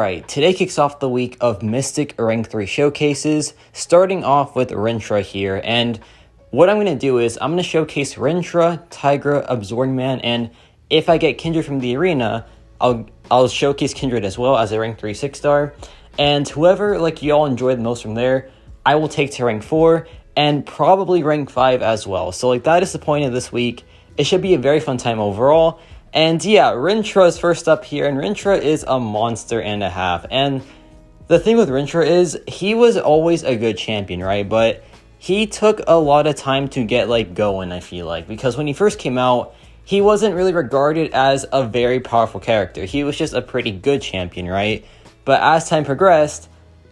Alright, today kicks off the week of Mystic Rank 3 showcases, starting off with RINTRAH here, and what I'm going to do is I'm going to showcase RINTRAH, Tigra, Absorbing Man, and if I get Kindred from the arena, I'll showcase Kindred as well as a Rank 3 6-star, and whoever y'all enjoy the most from there, I will take to Rank 4, and probably Rank 5 as well. So that is the point of this week. It should be a very fun time overall. And yeah, RINTRAH is first up here, and RINTRAH is a monster and a half. And the thing with RINTRAH is, he was always a good champion, right? But he took a lot of time to get going, I feel like. Because when he first came out, he wasn't really regarded as a very powerful character. He was just a pretty good champion, right? But as time progressed,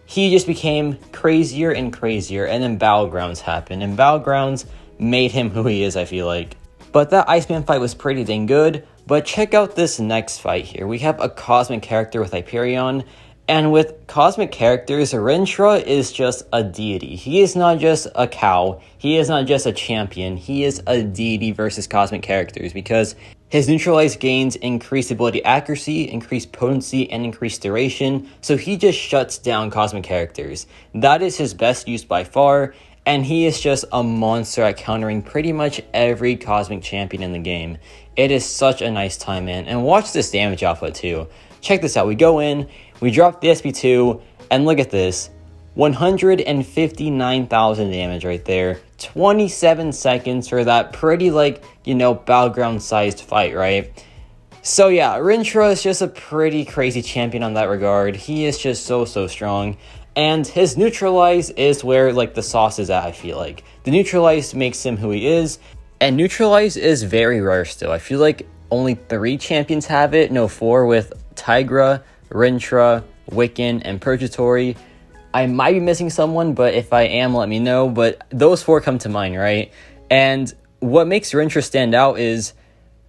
he just became crazier and crazier. And then Battlegrounds happened. And Battlegrounds made him who he is, I feel like. But that Iceman fight was pretty dang good. But check out this next fight here. We have a cosmic character with Hyperion. And with cosmic characters, RINTRAH is just a deity. He is not just a cow. He is not just a champion. He is a deity versus cosmic characters. Because his neutralized gains increase ability accuracy, increase potency, and increase duration. So he just shuts down cosmic characters. That is his best use by far. And he is just a monster at countering pretty much every cosmic champion in the game. It is such a nice time, man. And watch this damage output too. Check this out. We go in, we drop the SP2, and look at this. 159,000 damage right there. 27 seconds for that pretty, battleground-sized fight, right? So yeah, RINTRAH is just a pretty crazy champion on that regard. He is just so strong. And his neutralize is where the sauce is at, I feel like. The neutralize makes him who he is. And neutralize is very rare still. I feel like only 3 champions have it. No, 4 with Tigra, RINTRAH, Wiccan, and Purgatory. I might be missing someone, but if I am, let me know. But those 4 come to mind, right? And what makes RINTRAH stand out is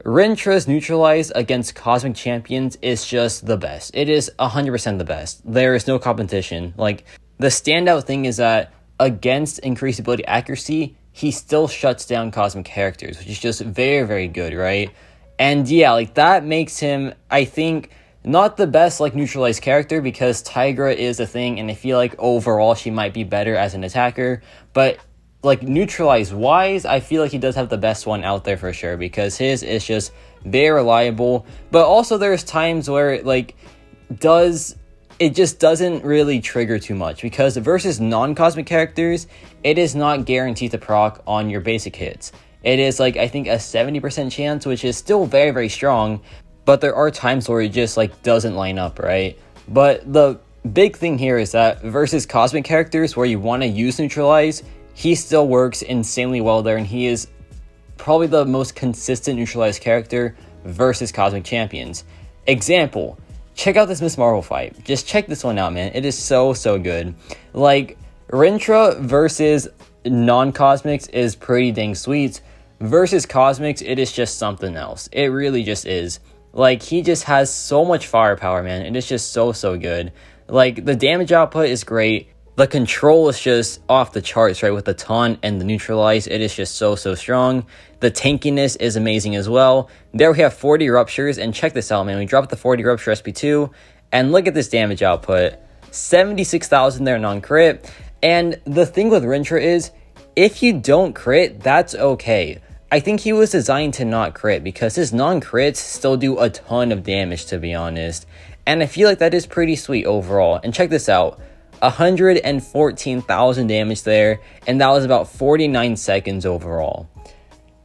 RINTRAH's neutralize against cosmic champions is just the best. It is 100% the best. There is no competition. The standout thing is that against increased ability accuracy, he still shuts down cosmic characters, which is just very good, right? And yeah, that makes him, I think, not the best neutralized character, because Tigra is a thing, and I feel like overall she might be better as an attacker, but neutralize wise, I feel like he does have the best one out there for sure, because his is just very reliable. But also there's times where it just doesn't really trigger too much, because versus non-cosmic characters, it is not guaranteed to proc on your basic hits. It is I think a 70% chance, which is still very strong, but there are times where it just doesn't line up, right? But the big thing here is that versus cosmic characters where you want to use neutralize, he still works insanely well there, and he is probably the most consistent neutralized character versus cosmic champions. Example, check out this Miss Marvel fight. Just check this one out, man. It is so good. RINTRAH versus non-cosmics is pretty dang sweet. Versus cosmics, it is just something else. It really just is. He just has so much firepower, man. It is just so good. The damage output is great. The control is just off the charts, right? With the taunt and the neutralize, it is just so strong. The tankiness is amazing as well. There we have 40 ruptures, and check this out, man. We dropped the 40 rupture SP2, and look at this damage output. 76,000 there non-crit. And the thing with RINTRAH is, if you don't crit, that's okay. I think he was designed to not crit, because his non-crits still do a ton of damage, to be honest. And I feel like that is pretty sweet overall. And check this out. 114,000 damage there, and that was about 49 seconds overall.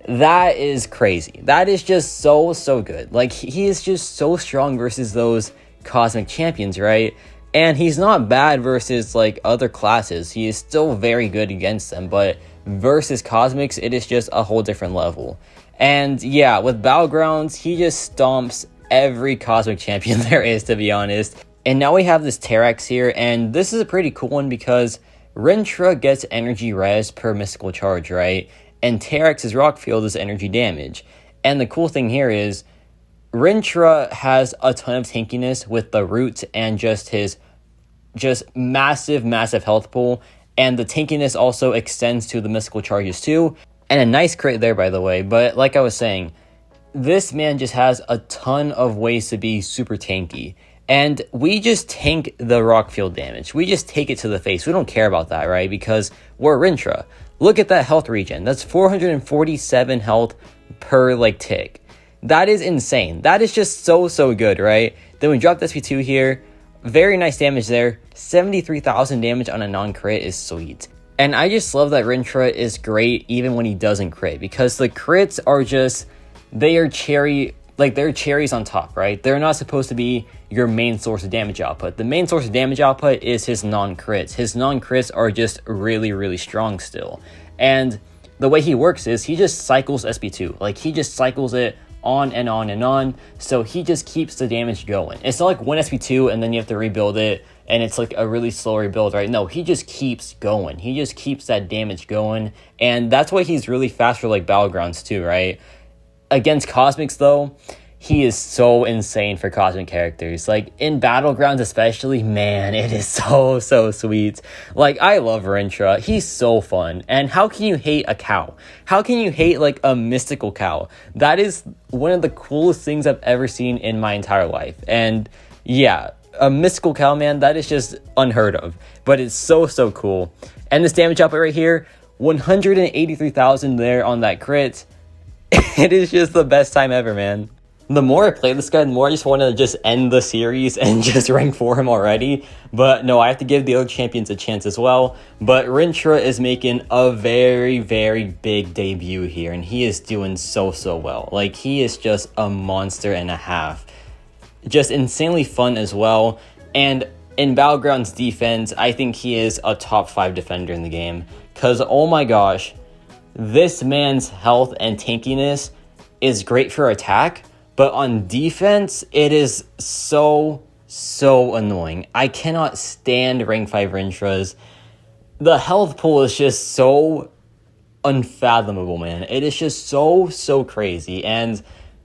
That is crazy. That is just so good. He is just so strong versus those cosmic champions, right? And he's not bad versus other classes. He is still very good against them, but versus cosmics, it is just a whole different level. And yeah, with Battlegrounds, he just stomps every cosmic champion there is, to be honest. And now we have this Terax here, and this is a pretty cool one because RINTRAH gets energy res per mystical charge, right? And Terax's rock field is energy damage. And the cool thing here is RINTRAH has a ton of tankiness with the roots and just his massive health pool. And the tankiness also extends to the mystical charges too. And a nice crit there, by the way. But like I was saying, this man just has a ton of ways to be super tanky. And we just tank the rock field damage. We just take it to the face. We don't care about that, right? Because we're RINTRAH. Look at that health regen. That's 447 health per like tick. That is insane. That is just so good, right? Then we drop the SP2 here. Very nice damage there. 73,000 damage on a non-crit is sweet. And I just love that RINTRAH is great even when he doesn't crit, because the crits are just, they are they're cherries on top, right? They're not supposed to be your main source of damage output. The main source of damage output is his non-crits. His non-crits are just really strong still. And the way he works is he just cycles SP2. Like, he just cycles it on and on and on. So he just keeps the damage going. It's not like one SP2 and then you have to rebuild it and it's like a really slow rebuild, right? No, he just keeps going. He just keeps that damage going. And that's why he's really fast for like Battlegrounds too, right? Against Cosmics though, he is so insane for Cosmic characters. Like, in Battlegrounds especially, man, it is so sweet. Like, I love RINTRAH. He's so fun. And how can you hate a cow? How can you hate, like, a mystical cow? That is one of the coolest things I've ever seen in my entire life. And, yeah, a mystical cow, man, that is just unheard of. But it's so cool. And this damage output right here, 183,000 there on that crit. It is just the best time ever, man. The more I play this guy, the more I just want to just end the series and just rank for him already. But no, I have to give the other champions a chance as well. But RINTRAH is making a very big debut here, and he is doing so well. Like, he is just a monster and a half. Just insanely fun as well. And in Battlegrounds defense, I think he is a top 5 defender in the game. Because, oh my gosh, this man's health and tankiness is great for attack. But on defense, it is so annoying. I cannot stand rank 5 RINTRAHs. The health pool is just so unfathomable, man. It is just so crazy. And,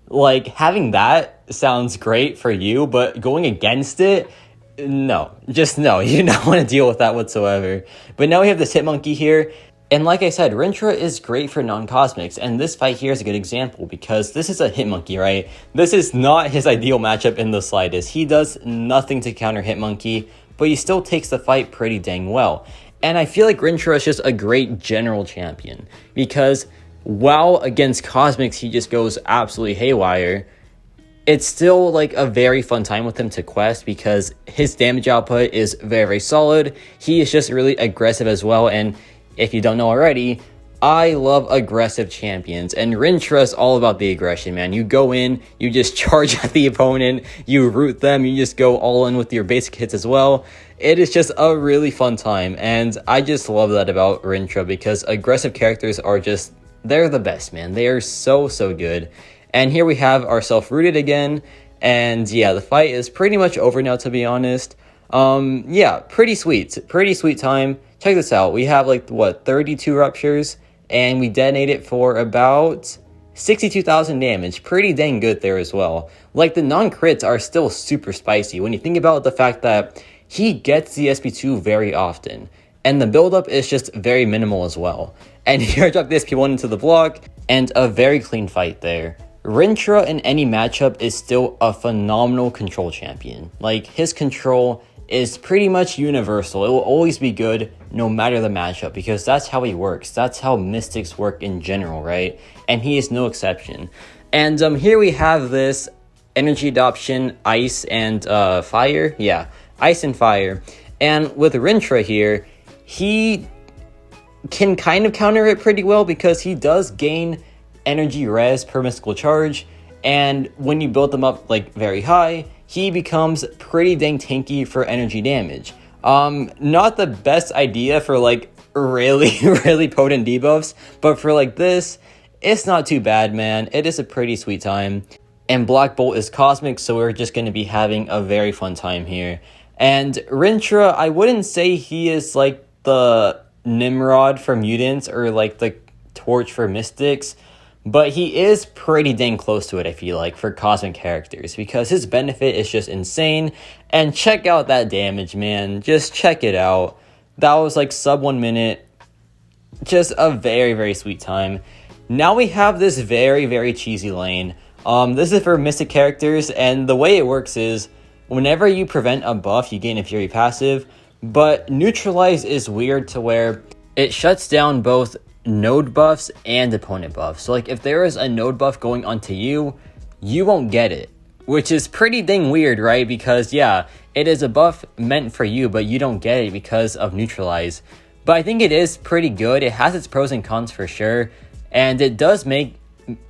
like, having that sounds great for you, but going against it, no. Just no. You do not want to deal with that whatsoever. But now we have this Hitmonkey here. And like I said, RINTRAH is great for non-cosmics, and this fight here is a good example because this is a Hitmonkey, right? This is not his ideal matchup in the slightest. He does nothing to counter Hitmonkey, but he still takes the fight pretty dang well. And I feel like RINTRAH is just a great general champion because while against cosmics he just goes absolutely haywire, it's still like a very fun time with him to quest because his damage output is very solid. He is just really aggressive as well, and if you don't know already, I love aggressive champions, and RINTRAH is all about the aggression, man. You go in, you just charge at the opponent, you root them, you just go all in with your basic hits as well. It is just a really fun time, and I just love that about RINTRAH because aggressive characters are just, they're the best, man. They are so good. And here we have ourselves rooted again, and yeah, the fight is pretty much over now, to be honest. Yeah, pretty sweet time. Check this out. We have like, what, 32 ruptures, and we detonate it for about 62,000 damage. Pretty dang good there as well. Like, the non-crits are still super spicy when you think about the fact that he gets the SP2 very often, and the buildup is just very minimal as well. And here I drop the SP1 into the block, and a very clean fight there. RINTRAH in any matchup is still a phenomenal control champion. Like, his control is pretty much universal. It will always be good no matter the matchup because that's how he works. That's how mystics work in general, right? And he is no exception. And here we have this energy adoption, ice and fire. Yeah, ice and fire. And with RINTRAH here, he can kind of counter it pretty well because he does gain energy res per mystical charge, and when you build them up like very high, he becomes pretty dang tanky for energy damage. Not the best idea for like really potent debuffs, but for like this, it's not too bad, man. It is a pretty sweet time. And Black Bolt is cosmic, so we're just going to be having a very fun time here. And RINTRAH, I wouldn't say he is like the Nimrod for mutants or like the Torch for mystics, but he is pretty dang close to it, I feel like, for cosmic characters, because his benefit is just insane. And check out that damage, man. Just check it out. That was like sub 1 minute. Just a very sweet time. Now we have this very cheesy lane. This is for mystic characters, and the way it works is whenever you prevent a buff, you gain a Fury passive, but Neutralize is weird to where it shuts down both node buffs and opponent buffs. So like if there is a node buff going onto you, you won't get it, which is pretty dang weird, right? Because yeah, it is a buff meant for you, but you don't get it because of Neutralize. But I think it is pretty good. It has its pros and cons for sure, and it does make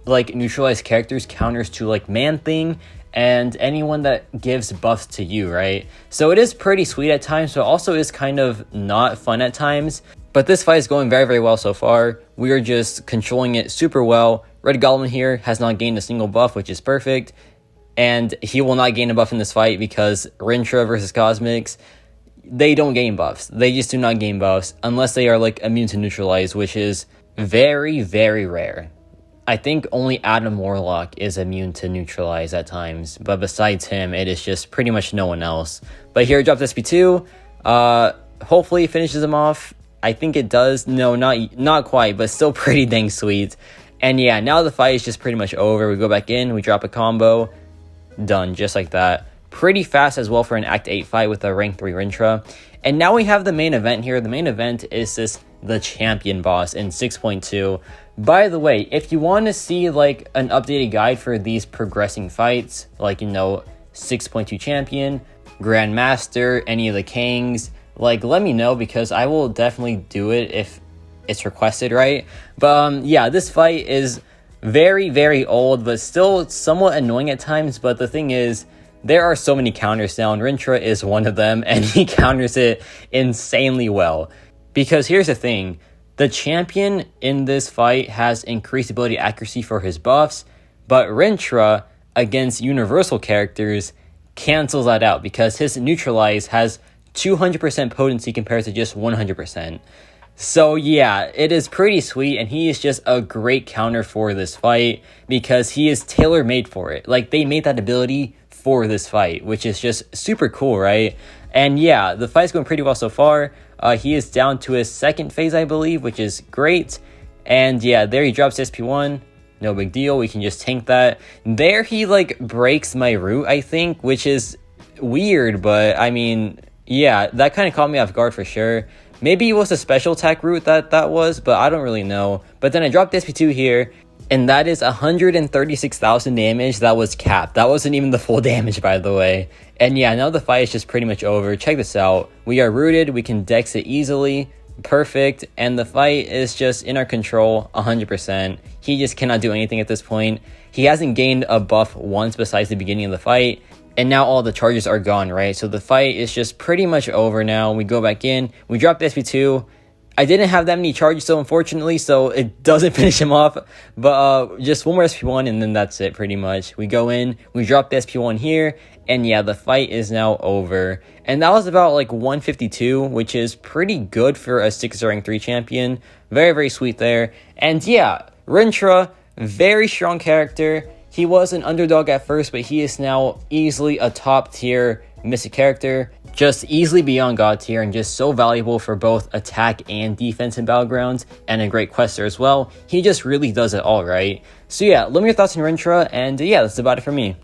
like neutralized characters counters to like Man-Thing and anyone that gives buffs to you, right? So it is pretty sweet at times, but also is kind of not fun at times. But this fight is going very, very well so far. We are just controlling it super well. Red Goblin here has not gained a single buff, which is perfect. And he will not gain a buff in this fight because RINTRAH versus Cosmics, they don't gain buffs. They just do not gain buffs unless they are like immune to Neutralize, which is very, very rare. I think only Adam Warlock is immune to Neutralize at times, but besides him, it is just pretty much no one else. But here, dropped SP2. Hopefully it finishes him off. I think it does. No, not quite, but still pretty dang sweet. And yeah, now the fight is just pretty much over. We go back in, we drop a combo. Done, just like that. Pretty fast as well for an Act 8 fight with a Rank 3 RINTRAH. And now we have the main event here. The main event is the champion boss in 6.2. By the way, if you want to see like an updated guide for these progressing fights, like, you know, 6.2 champion, Grandmaster, any of the kings, like let me know because I will definitely do it if it's requested, right? But yeah, this fight is very, very old, but still somewhat annoying at times. But the thing is, there are so many counters now, and RINTRAH is one of them, and he counters it insanely well. Because here's the thing, the champion in this fight has increased ability accuracy for his buffs, but RINTRAH against universal characters cancels that out because his Neutralize has 200% potency compared to just 100%. So yeah, it is pretty sweet, and he is just a great counter for this fight because he is tailor-made for it. Like, they made that ability for this fight, which is just super cool, right? And yeah, the fight's going pretty well so far. He is down to his second phase, I believe, which is great. And yeah, there he drops SP1. No big deal. We can just tank that. There he like breaks my root, I think, which is weird, but I mean, yeah, that kind of caught me off guard for sure. Maybe it was a special attack route that was, but I don't really know. But then I dropped SP2 here, and that is 136,000 damage. That was capped. That wasn't even the full damage, by the way. And yeah, now the fight is just pretty much over. Check this out. We are rooted. We can dex it easily. Perfect. And the fight is just in our control 100%. He just cannot do anything at this point. He hasn't gained a buff once besides the beginning of the fight. And now all the charges are gone, right? So the fight is just pretty much over now. We go back in. We drop the SP2. I didn't have that many charges, so unfortunately, so it doesn't finish him off. But just one more SP1, and then that's it pretty much. We go in. We drop the SP1 here. And yeah, the fight is now over. And that was about like 152, which is pretty good for a 6-star rank 3 champion. Very, very sweet there. And yeah, RINTRAH, very strong character. He was an underdog at first, but he is now easily a top tier Mystic character. Just easily beyond God tier and just so valuable for both attack and defense in Battlegrounds, and a great quester as well. He just really does it all, right? So yeah, let me know your thoughts on RINTRAH, and yeah, that's about it for me.